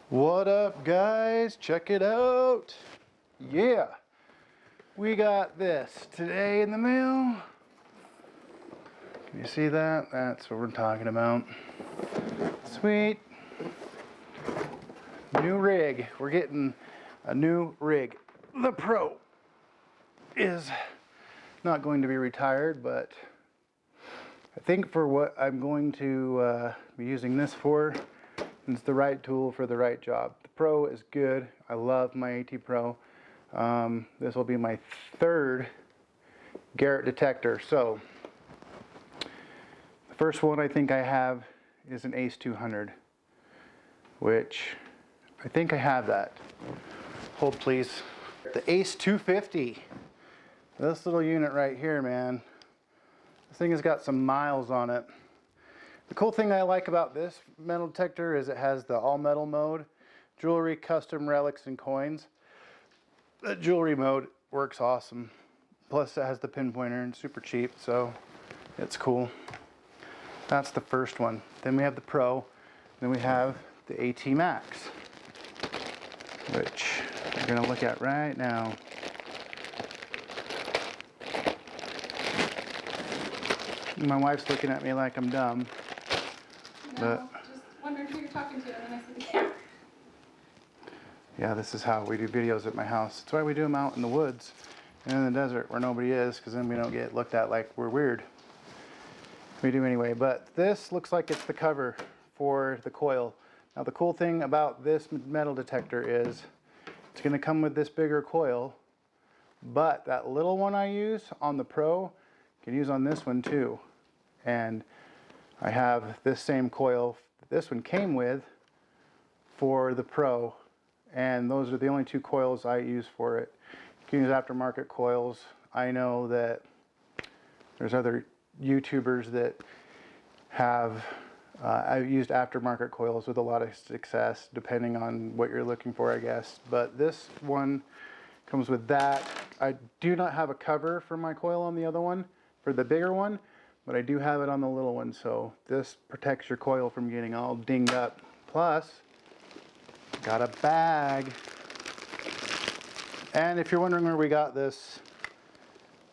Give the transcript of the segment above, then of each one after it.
What up, guys? Check it out. Yeah, we got this today in the mail. Can you see that? That's what we're talking about. Sweet. New rig. We're getting a new rig. The Pro is not going to be retired, but I think for what I'm going to be using this for, it's the right tool for the right job. The Pro is good. I love my AT Pro. This will be my third Garrett detector. So the first one I think I have is an Ace 200, which I think I have that. Hold please. The Ace 250. This little unit right here, man. This thing has got some miles on it. The cool thing I like about this metal detector is it has the all metal mode, jewelry, custom, relics, and coins. The jewelry mode works awesome. Plus it has the pinpointer and super cheap, so it's cool. That's the first one. Then we have the Pro. Then we have the AT Max, which we're gonna look at right now. My wife's looking at me like I'm dumb. No, just wondering who you're talking to, and then I see the camera. Yeah, this is how we do videos at my house. That's why we do them out in the woods and in the desert where nobody is, because then we don't get looked at like we're weird. We do anyway, but this looks like it's the cover for the coil. Now the cool thing about this metal detector is it's going to come with this bigger coil, but that little one I use on the Pro, you can use on this one too. And I have this same coil that this one came with for the Pro, and those are the only two coils I use for it. You can use aftermarket coils. I know that there's other YouTubers that have I've used aftermarket coils with a lot of success, depending on what you're looking for, I guess. But this one comes with that. I do not have a cover for my coil on the other one, for the bigger one, but I do have it on the little one, so this protects your coil from getting all dinged up. Plus, got a bag. And if you're wondering where we got this,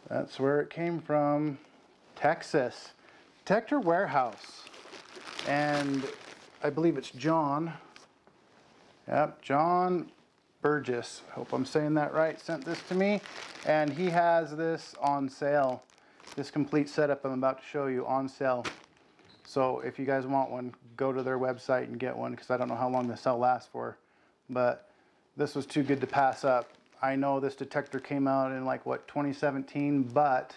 that's where it came from. Texas. Detector Warehouse. And I believe it's John. Yep, John Burgess. Hope I'm saying that right. Sent this to me. And he has this on sale. This complete setup I'm about to show you on sale. So if you guys want one, go to their website and get one, because I don't know how long the sale lasts for. But this was too good to pass up. I know this detector came out in like, what, 2017, but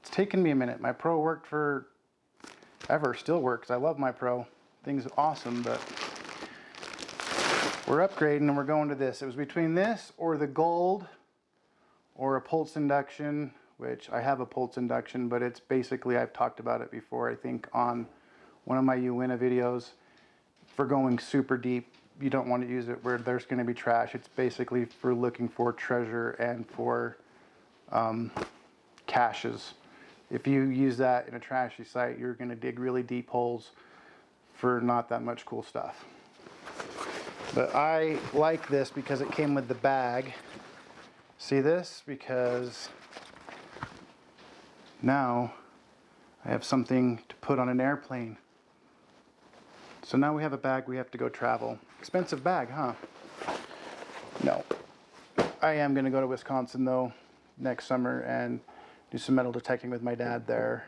it's taken me a minute. My Pro worked for ever, still works. I love my Pro. Thing's awesome, but we're upgrading and we're going to this. It was between this or the gold or a pulse induction, which I have a pulse induction, but it's basically, I've talked about it before, I think on one of my Uwina videos. For going super deep, you don't want to use it where there's going to be trash. It's basically for looking for treasure and for caches. If you use that in a trashy site, you're going to dig really deep holes for not that much cool stuff. But I like this because it came with the bag. See this? Because now I have something to put on an airplane. So now we have a bag we have to go travel. Expensive bag, huh? No. I am going to go to Wisconsin though next summer and do some metal detecting with my dad there.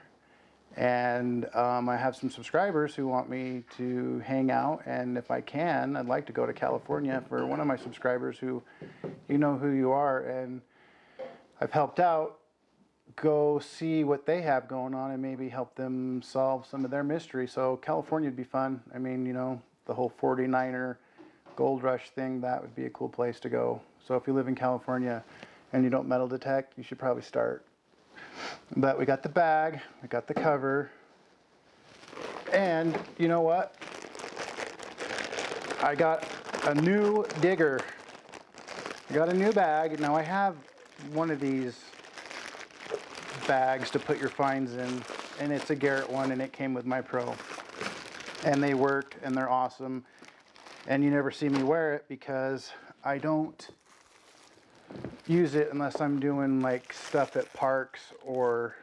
And I have some subscribers who want me to hang out, and if I can, I'd like to go to California for one of my subscribers who, you know who you are, and I've helped out. Go see what they have going on and maybe help them solve some of their mystery. So California would be fun. I mean, you know, the whole 49er gold rush thing, that would be a cool place to go. So if you live in California and you don't metal detect, you should probably start. But we got the bag, we got the cover, and you know what? I got a new digger. I got a new bag. Now I have one of these bags to put your finds in, and it's a Garrett one, and it came with my Pro. And they work, and they're awesome. And you never see me wear it because I don't use it unless I'm doing like stuff at parks or,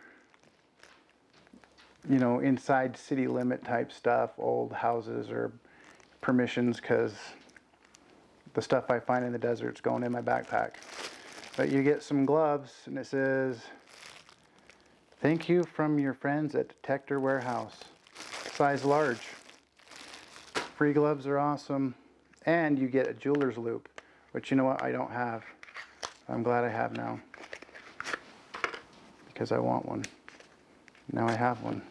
you know, inside city limit type stuff, old houses or permissions, because the stuff I find in the desert's going in my backpack. But you get some gloves and it says, "Thank you from your friends at Detector Warehouse. Size large." Free gloves are awesome. And you get a jeweler's loop, which, you know what, I don't have. I'm glad I have now, because I want one. Now I have one.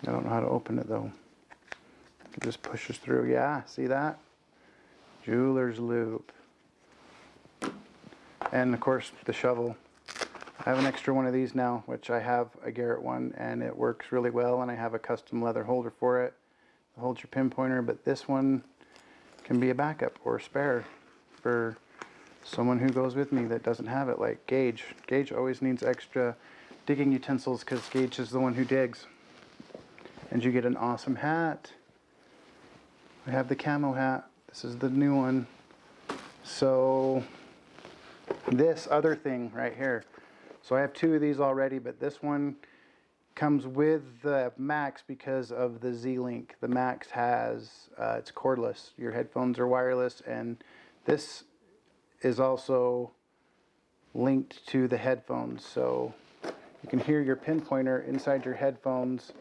I don't know how to open it though. It just pushes through. Yeah, see that? Jeweler's loop. And of course the shovel. I have an extra one of these now, which I have a Garrett one, and it works really well, and I have a custom leather holder for it. It holds your pinpointer, but this one can be a backup or a spare for someone who goes with me that doesn't have it, like Gage. Gage always needs extra digging utensils because Gage is the one who digs. And you get an awesome hat. I have the camo hat. This is the new one. So this other thing right here. So I have two of these already, but this one comes with the Max because of the Z-Link. The Max has, it's cordless. Your headphones are wireless, and this is also linked to the headphones. So you can hear your pinpointer inside your headphones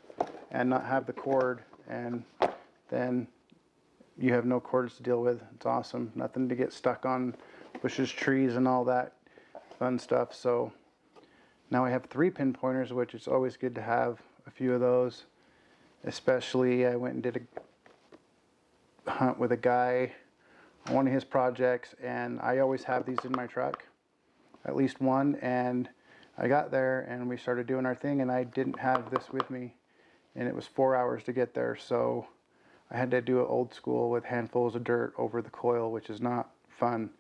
and not have the cord, and then you have no cords to deal with. It's awesome. Nothing to get stuck on bushes, trees, and all that fun stuff. So now I have 3 pinpointers, which is always good to have a few of those. Especially I went and did a hunt with a guy on one of his projects, and I always have these in my truck, at least one. And I got there and we started doing our thing, and I didn't have this with me, and it was 4 hours to get there. So I had to do it old school with handfuls of dirt over the coil, which is not fun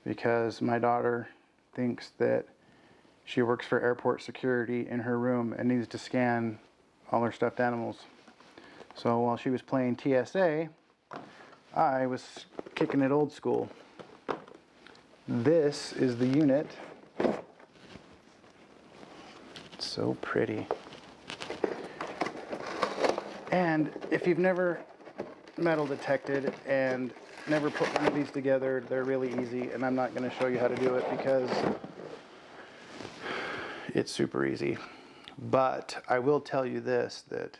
because my daughter thinks that she works for airport security in her room and needs to scan all her stuffed animals. So while she was playing TSA, I was kicking it old school. This is the unit. It's so pretty. And if you've never metal detected and never put one of these together, they're really easy, and I'm not going to show you how to do it because it's super easy. But I will tell you this, that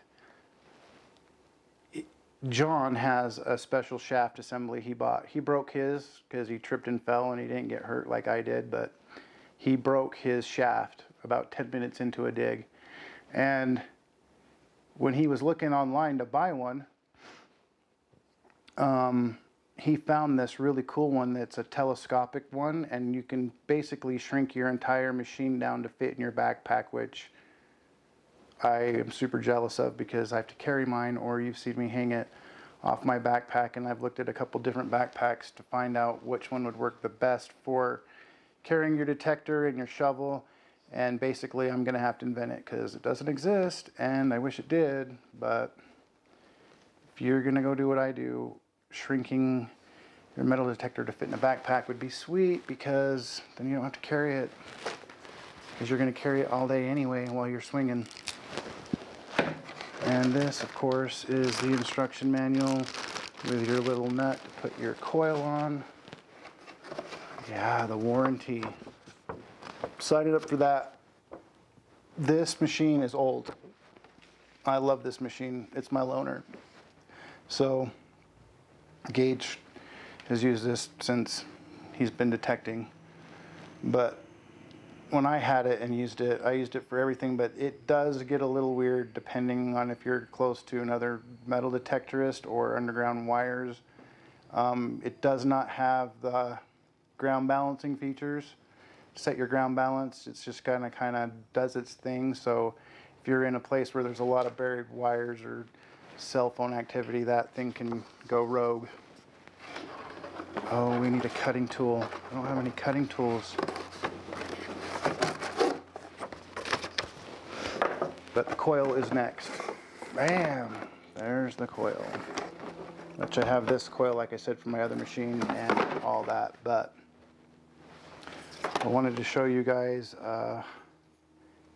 John has a special shaft assembly he bought. He broke his because he tripped and fell, and he didn't get hurt like I did, but he broke his shaft about 10 minutes into a dig. And when he was looking online to buy one, he found this really cool one that's a telescopic one, and you can basically shrink your entire machine down to fit in your backpack, which I am super jealous of because I have to carry mine, or you've seen me hang it off my backpack, and I've looked at a couple different backpacks to find out which one would work the best for carrying your detector and your shovel. And basically I'm gonna have to invent it because it doesn't exist, and I wish it did. But if you're gonna go do what I do, shrinking your metal detector to fit in a backpack would be sweet, because then you don't have to carry it, because you're going to carry it all day anyway while you're swinging. And this, of course, is the instruction manual with your little nut to put your coil on. Yeah, the warranty. Signed up for that. This machine is old. I love this machine. It's my loaner. So Gage has used this since he's been detecting. But when I had it and used it, I used it for everything, but it does get a little weird depending on if you're close to another metal detectorist or underground wires. It does not have the ground balancing features. Set your ground balance. It's just kind of does its thing. So if you're in a place where there's a lot of buried wires or cell phone activity, that thing can go rogue. Oh, we need a cutting tool. I don't have any cutting tools. But the coil is next. Bam! There's the coil. which I have this coil, like I said, from my other machine and all that. But I wanted to show you guys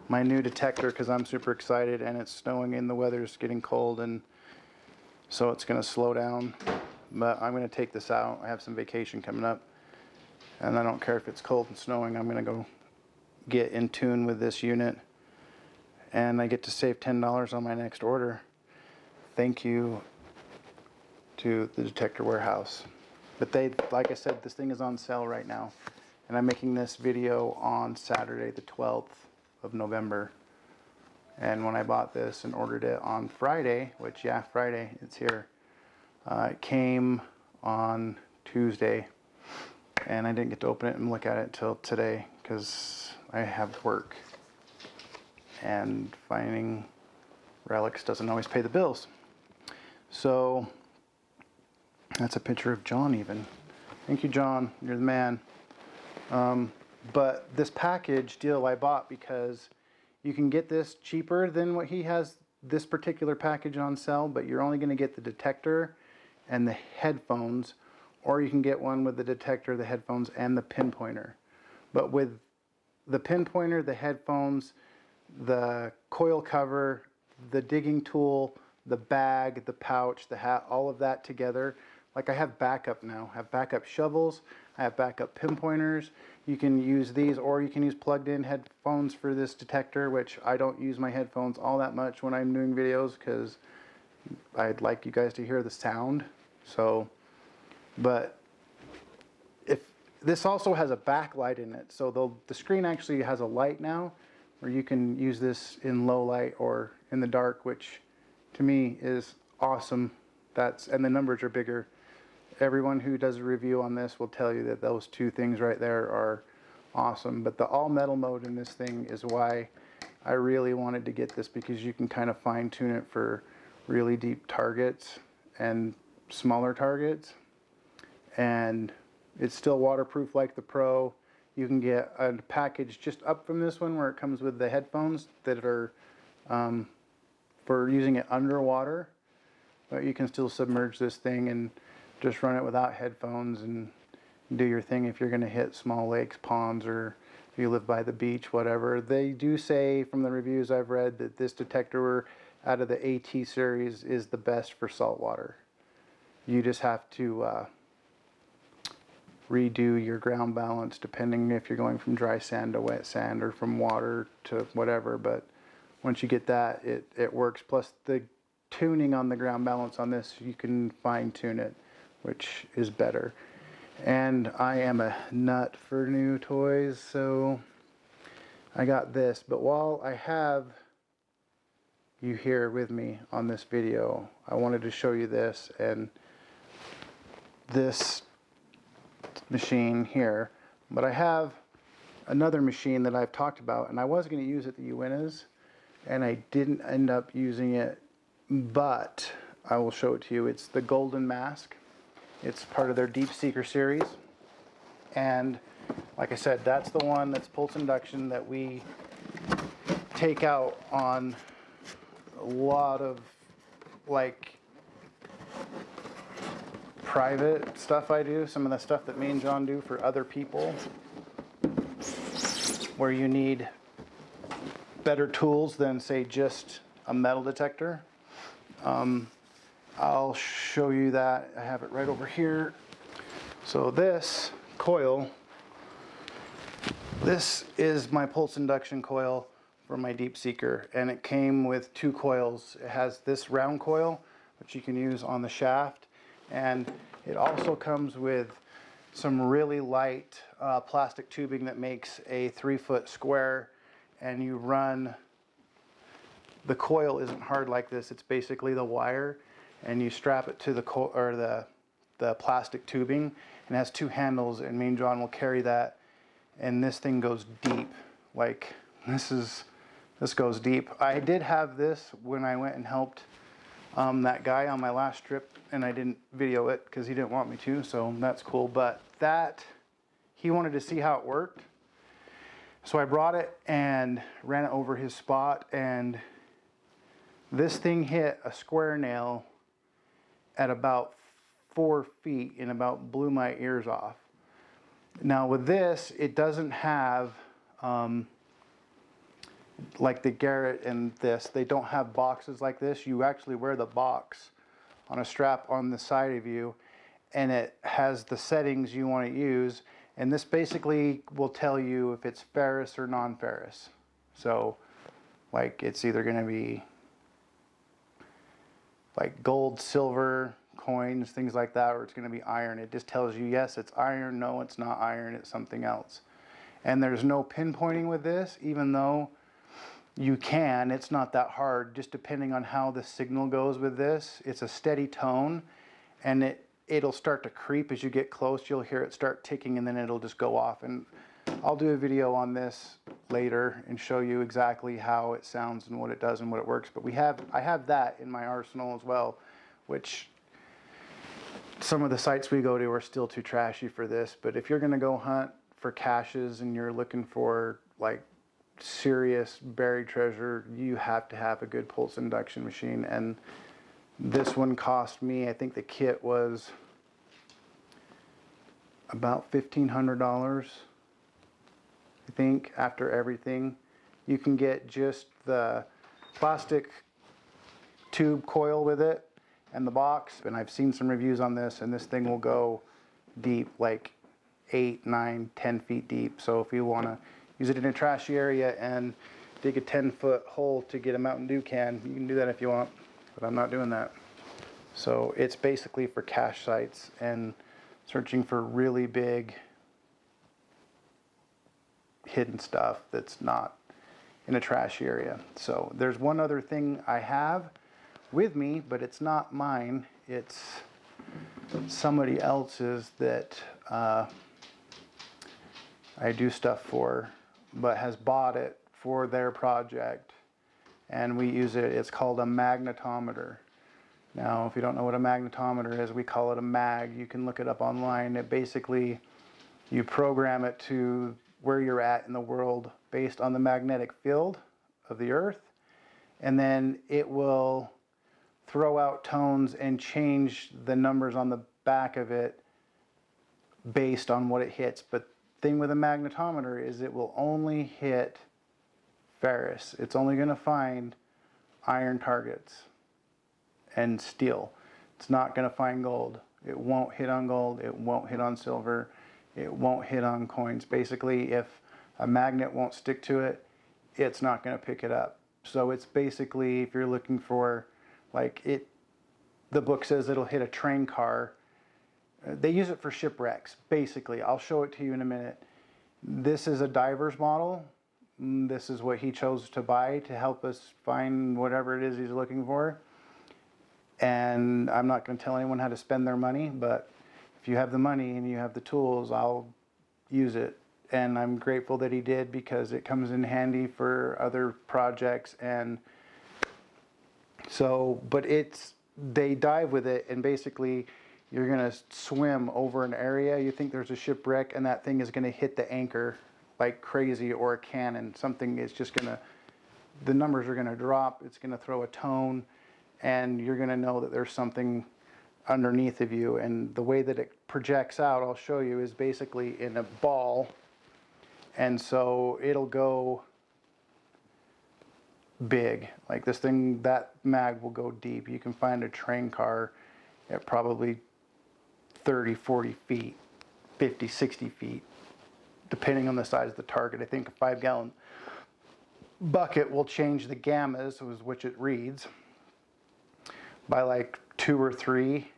my new detector because I'm super excited, and it's snowing and the weather's getting cold, and so it's going to slow down. But I'm going to take this out. I have some vacation coming up, and I don't care if it's cold and snowing. I'm going to go get in tune with this unit, and I get to save $10 on my next order. Thank you to the Detector Warehouse. But they, like I said, this thing is on sale right now, and I'm making this video on Saturday the 12th of November. And when I bought this and ordered it on Friday, which, yeah, Friday, it's here, it came on Tuesday, and I didn't get to open it and look at it till today because I have work, and finding relics doesn't always pay the bills. So that's a picture of John even. Thank you, John. You're the man. But this package deal I bought because you can get this cheaper than what he has, this particular package on sale, but you're only going to get the detector and the headphones, or you can get one with the detector, the headphones, and the pinpointer. But with the pinpointer, the headphones, the coil cover, the digging tool, the bag, the pouch, the hat, all of that together, like I have backup now. I have backup shovels, I have backup pinpointers. You can use these, or you can use plugged in headphones for this detector, which I don't use my headphones all that much when I'm doing videos because I'd like you guys to hear the sound. So, but if this also has a backlight in it, so the screen actually has a light now where you can use this in low light or in the dark, which to me is awesome. And the numbers are bigger. Everyone who does a review on this will tell you that those two things right there are awesome. But the all metal mode in this thing is why I really wanted to get this, because you can kind of fine tune it for really deep targets and smaller targets. And it's still waterproof like the Pro. You can get a package just up from this one where it comes with the headphones that are for using it underwater. But you can still submerge this thing and just run it without headphones and do your thing if you're going to hit small lakes, ponds, or if you live by the beach, whatever. They do say from the reviews I've read that this detector out of the AT series is the best for saltwater. You just have to redo your ground balance depending if you're going from dry sand to wet sand or from water to whatever. But once you get that, it works. Plus the tuning on the ground balance on this, you can fine tune it, which is better. And I am a nut for new toys, so I got this. But while I have you here with me on this video, I wanted to show you this. And this machine here, but I have another machine that I've talked about, and I was going to use it at the Uintas, and I didn't end up using it, but I will show it to you. It's the Golden Mask. It's part of their Deep Seeker series, and like I said, that's the one that's pulse induction that we take out on a lot of like private stuff I do, some of the stuff that me and John do for other people, where you need better tools than, say, just a metal detector. I'll show you that. I have it right over here. So this coil, this is my pulse induction coil for my Deep Seeker, and it came with two coils. It has this round coil, which you can use on the shaft, and it also comes with some really light plastic tubing that makes a 3-foot square, and you run, the coil isn't hard like this, it's basically the wire, and you strap it to the plastic tubing, and it has two handles, and me and John will carry that, and this thing goes deep. Like this goes deep. I did have this when I went and helped that guy on my last trip, and I didn't video it because he didn't want me to, so that's cool. But that, he wanted to see how it worked, so I brought it and ran it over his spot, and this thing hit a square nail at about 4 feet and about blew my ears off. Now with this, it doesn't have, like the Garrett and this, they don't have boxes like this. You actually wear the box on a strap on the side of you, and it has the settings you want to use. And this basically will tell you if it's ferrous or non-ferrous. So like it's either going to be like gold, silver, coins, things like that, or it's going to be iron. It just tells you, yes, it's iron, no, it's not iron, it's something else. And there's no pinpointing with this, even though you can, it's not that hard, just depending on how the signal goes with this. It's a steady tone, and it'll start to creep as you get close. You'll hear it start ticking, and then it'll just go off. And I'll do a video on this later and show you exactly how it sounds and what it does and what it works. But I have that in my arsenal as well, which some of the sites we go to are still too trashy for this. But if you're going to go hunt for caches and you're looking for like serious buried treasure, you have to have a good pulse induction machine. And this one cost me, I think the kit was about $1,500, I think, after everything. You can get just the plastic tube coil with it and the box. And I've seen some reviews on this, and this thing will go deep, like 8, 9, 10 feet deep. So if you want to use it in a trashy area and dig a 10-foot hole to get a Mountain Dew can, you can do that if you want, but I'm not doing that. So it's basically for cache sites and searching for really big hidden stuff that's not in a trashy area. So there's one other thing I have with me, but it's not mine. It's somebody else's that I do stuff for, but has bought it for their project, and we use it. It's called a magnetometer. Now, if you don't know what a magnetometer is, we call it a mag. You can look it up online. It basically, you program it to where you're at in the world based on the magnetic field of the earth, and then it will throw out tones and change the numbers on the back of it based on what it hits. But the thing with a magnetometer is it will only hit ferrous. It's only going to find iron targets and steel. It's not going to find gold. It won't hit on gold. It won't hit on silver. It won't hit on coins. Basically, if a magnet won't stick to it, it's not going to pick it up. So it's basically, if you're looking for, like it, the book says it'll hit a train car. They use it for shipwrecks, basically. I'll show it to you in a minute. This is a diver's model. This is what he chose to buy to help us find whatever it is he's looking for. And I'm not going to tell anyone how to spend their money, but if you have the money and you have the tools, I'll use it. And I'm grateful that he did, because it comes in handy for other projects. And so, but they dive with it, and basically you're going to swim over an area. You think there's a shipwreck, and that thing is going to hit the anchor like crazy, or a cannon. Something is just going to, the numbers are going to drop. It's going to throw a tone, and you're going to know that there's something underneath of you. And the way that it projects out, I'll show you, is basically in a ball. And so it'll go big. Like this thing, that mag will go deep. You can find a train car at probably 30, 40 feet, 50, 60 feet, depending on the size of the target. I think a 5-gallon bucket will change the gammas, which it reads, by like 2 or 3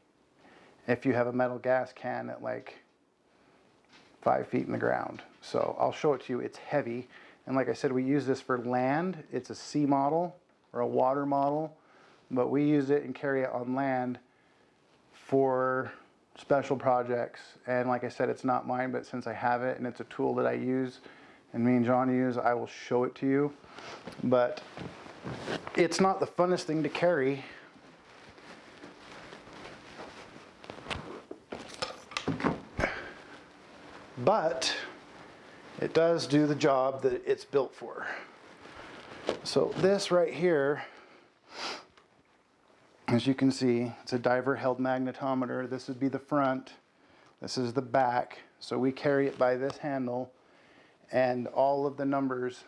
if you have a metal gas can at like 5 feet in the ground. So I'll show it to you. It's heavy. And like I said, we use this for land. It's a sea model or a water model, but we use it and carry it on land for special projects. And like I said, it's not mine, but since I have it and it's a tool that I use and me and John use, I will show it to you. But it's not the funnest thing to carry. But it does do the job that it's built for. So this right here As you can see, it's a diver held magnetometer. This would be the front. This is the back. So we carry it by this handle, and all of the numbers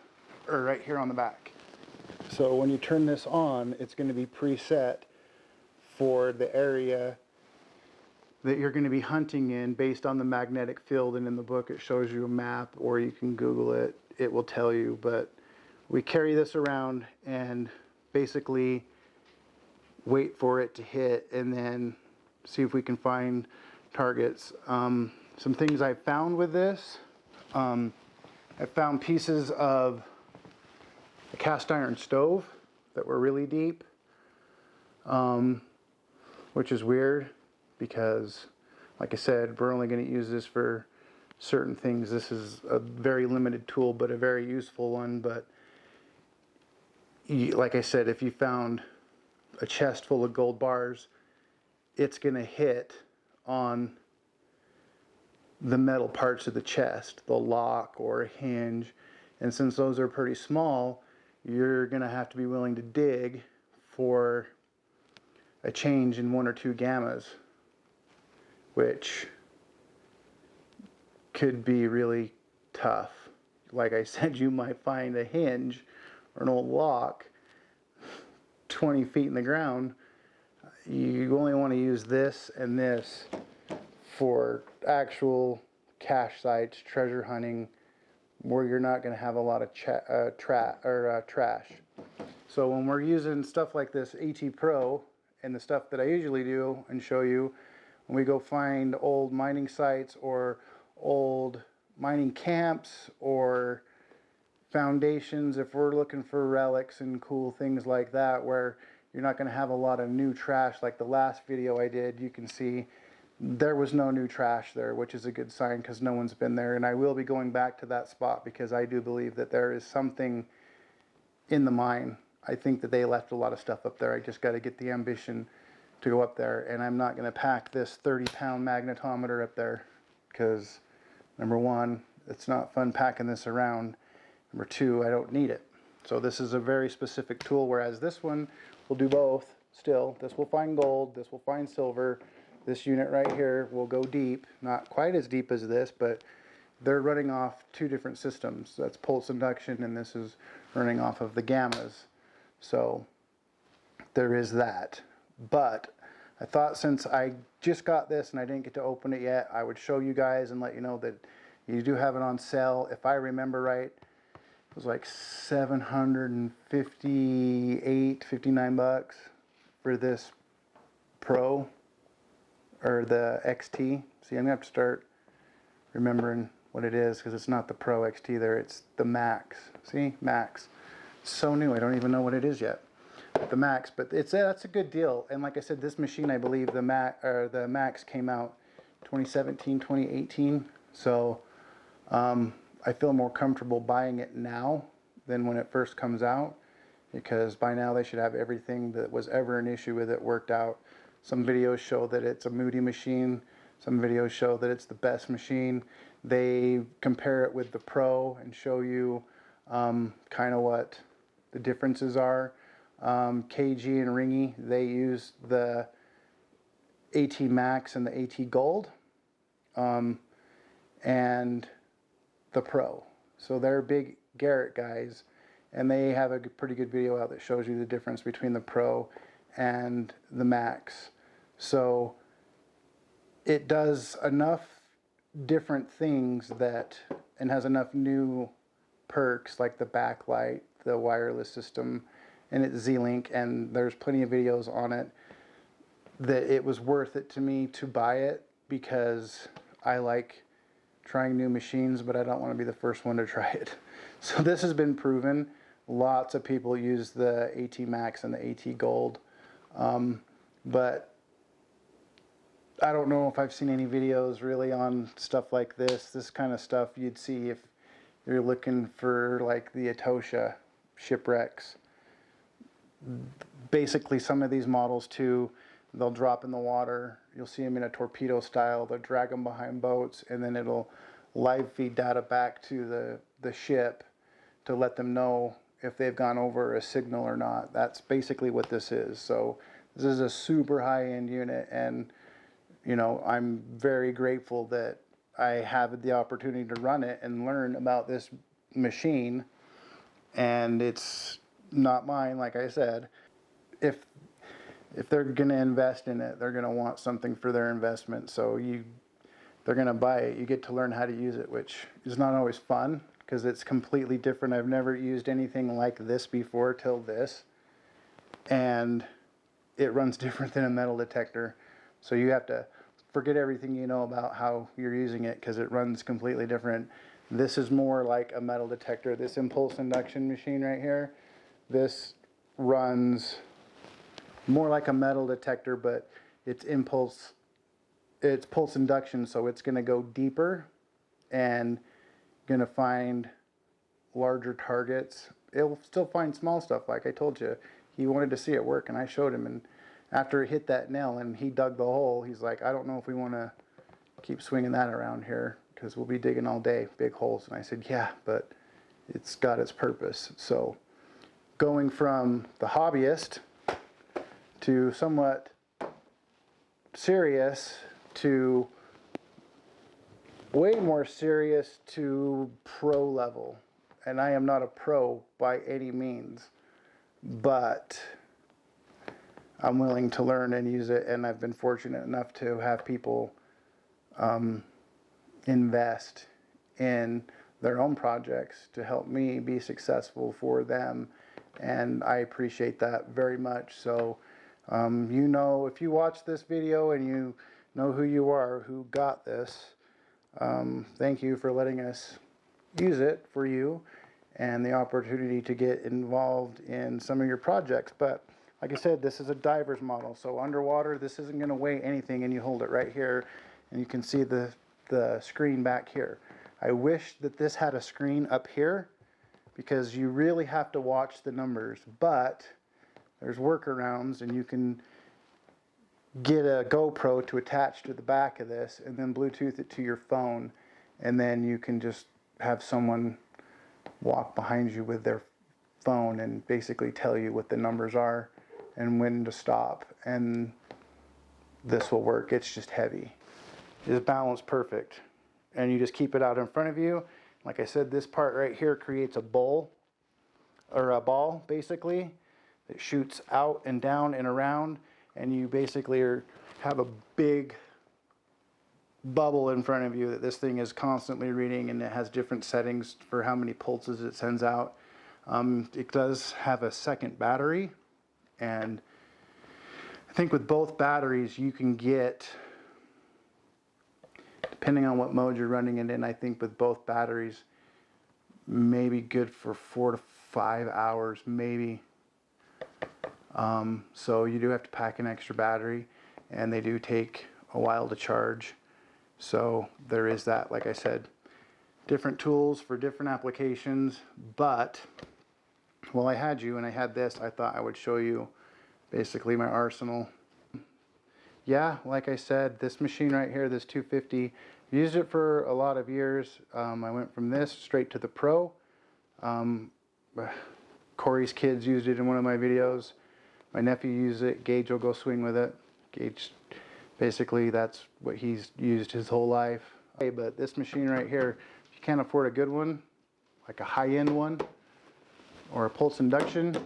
are right here on the back. So when you turn this on, it's going to be preset for the area that you're going to be hunting in based on the magnetic field, and in the book it shows you a map, or you can Google it. It will tell you. But we carry this around and basically wait for it to hit and then see if we can find targets. Some things I found with this, I found pieces of a cast iron stove that were really deep, which is weird because, like I said, we're only going to use this for certain things. This is a very limited tool, but a very useful one. But like I said, if you found a chest full of gold bars, it's going to hit on the metal parts of the chest, the lock or a hinge. And since those are pretty small, you're going to have to be willing to dig for a change in 1 or 2 gammas, which could be really tough. Like I said, you might find a hinge or an old lock 20 feet in the ground. You only want to use this and this for actual cache sites, treasure hunting, where you're not going to have a lot of trash. So when we're using stuff like this AT Pro and the stuff that I usually do and show you, when we go find old mining sites or old mining camps or foundations, if we're looking for relics and cool things like that, where you're not going to have a lot of new trash, like the last video I did, you can see there was no new trash there, which is a good sign because no one's been there. And I will be going back to that spot because I do believe that there is something in the mine. I think that they left a lot of stuff up there. I just got to get the ambition to go up there, and I'm not going to pack this 30-pound magnetometer up there because, number one, it's not fun packing this around. Number two, I don't need it. So this is a very specific tool, whereas this one will do both still. This will find gold, this will find silver. This unit right here will go deep, not quite as deep as this, but they're running off 2 different systems. That's pulse induction, and this is running off of the gammas. So there is that. But I thought since I just got this and I didn't get to open it yet, I would show you guys and let you know that you do have it on sale. If I remember right, it was like $759 for this Pro or the XT. See, I'm gonna have to start remembering what it is because it's not the Pro XT there, it's the Max. See, Max. So new, I don't even know what it is yet. The Max, but that's a good deal. And like I said, this machine, I believe the Max came out 2017, 2018. So I feel more comfortable buying it now than when it first comes out, because by now they should have everything that was ever an issue with it worked out. Some videos show that it's a moody machine. Some videos show that it's the best machine. They compare it with the Pro and show you kind of what the differences are. KG and Ringy, they use the AT Max and the AT Gold and the Pro. So they're big Garrett guys, and they have a pretty good video out that shows you the difference between the Pro and the Max. So it does enough different things that, and has enough new perks like the backlight, the wireless system, and it's Z-Link, and there's plenty of videos on it, that it was worth it to me to buy it because I like trying new machines, but I don't want to be the first one to try it. So this has been proven. Lots of people use the AT Max and the AT Gold, but I don't know if I've seen any videos really on stuff like this. This kind of stuff you'd see if you're looking for like the Etosha shipwrecks. Basically some of these models too, they'll drop in the water. You'll see them in a torpedo style. They'll drag them behind boats, and then it'll live feed data back to the ship to let them know if they've gone over a signal or not. That's basically what this is. So This is a super high-end unit, and you know, I'm very grateful that I have the opportunity to run it and learn about this machine. And it's not mine, like I said. If they're going to invest in it, they're going to want something for their investment. So they're going to buy it. You get to learn how to use it, which is not always fun because it's completely different. I've never used anything like this before till this. And it runs different than a metal detector. So you have to forget everything you know about how you're using it because it runs completely different. This is more like a metal detector. This impulse induction machine right here, this runs more like a metal detector, but it's pulse induction, so it's going to go deeper and going to find larger targets. It'll still find small stuff, like I told you. He wanted to see it work, and I showed him, and after it hit that nail and he dug the hole, he's like, I don't know if we want to keep swinging that around here because we'll be digging all day, big holes. And I said, yeah, but it's got its purpose. So going from the hobbyist to somewhat serious to way more serious to pro level. And I am not a pro by any means, but I'm willing to learn and use it, and I've been fortunate enough to have people invest in their own projects to help me be successful for them, and I appreciate that very much. So you know, if you watch this video and you know who you are, who got this, thank you for letting us use it for you and the opportunity to get involved in some of your projects. But like I said, this is a diver's model, so underwater this isn't going to weigh anything, and you hold it right here and you can see the screen back here. I wish that this had a screen up here because you really have to watch the numbers, but there's workarounds, and you can get a GoPro to attach to the back of this and then Bluetooth it to your phone, and then you can just have someone walk behind you with their phone and basically tell you what the numbers are and when to stop, and this will work. It's just heavy. It's balanced perfect, and you just keep it out in front of you. Like I said, this part right here creates a bowl, or a ball basically, that shoots out and down and around, and you basically have a big bubble in front of you that this thing is constantly reading, and it has different settings for how many pulses it sends out. It does have a second battery, and I think with both batteries you can get, depending on what mode you're running it in, I think with both batteries maybe good for 4 to 5 hours maybe. So you do have to pack an extra battery, and they do take a while to charge. So there is that. Like I said, different tools for different applications, but while I had you and I had this, I thought I would show you basically my arsenal. Yeah, like I said, this machine right here, this 250, used it for a lot of years. I went from this straight to the Pro. Corey's kids used it in one of my videos. My nephew used it. Gage will go swing with it. Gage, basically that's what he's used his whole life. Hey, but this machine right here, if you can't afford a good one, like a high-end one, or a pulse induction,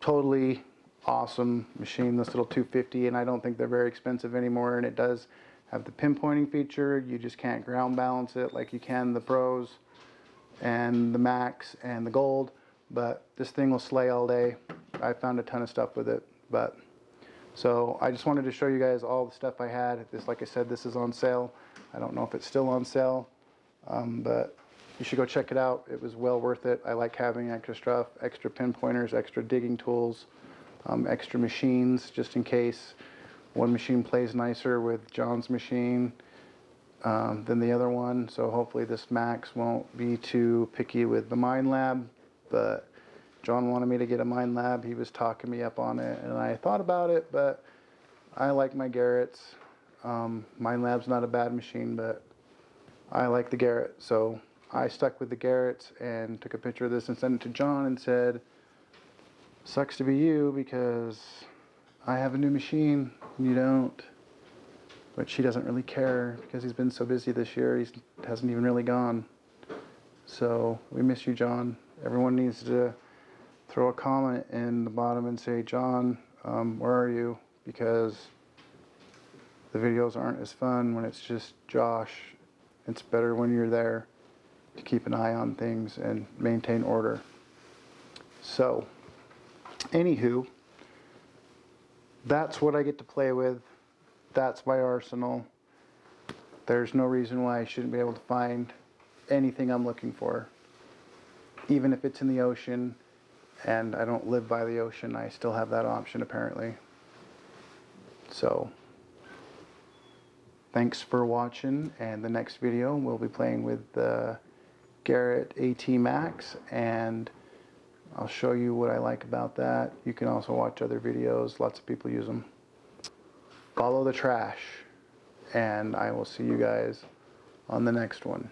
totally awesome machine, this little 250, and I don't think they're very expensive anymore, and it does have the pinpointing feature. You just can't ground balance it like you can the Pros and the Max and the Gold, but this thing will slay all day. I found a ton of stuff with it, but so I just wanted to show you guys all the stuff I had. This, like I said, this is on sale. I don't know if it's still on sale, but you should go check it out. It was well worth it. I like having extra stuff, extra pinpointers, extra digging tools, extra machines, just in case one machine plays nicer with John's machine than the other one. So hopefully this Max won't be too picky with the Mind Lab, but John wanted me to get a Mind Lab. He was talking me up on it, and I thought about it, but I like my Garretts. Mind Lab's not a bad machine, but I like the Garrett, so I stuck with the Garretts and took a picture of this and sent it to John and said, sucks to be you because I have a new machine, and you don't. But she doesn't really care because he's been so busy this year, he hasn't even really gone. So we miss you, John. Everyone needs to throw a comment in the bottom and say, John, where are you? Because the videos aren't as fun when it's just Josh. It's better when you're there to keep an eye on things and maintain order. So, anywho, that's what I get to play with. That's my arsenal. There's no reason why I shouldn't be able to find anything I'm looking for. Even if it's in the ocean and I don't live by the ocean, I still have that option apparently. So, thanks for watching, and the next video we'll be playing with the Garrett AT Max, and I'll show you what I like about that. You can also watch other videos, lots of people use them. Follow the trash, and I will see you guys on the next one.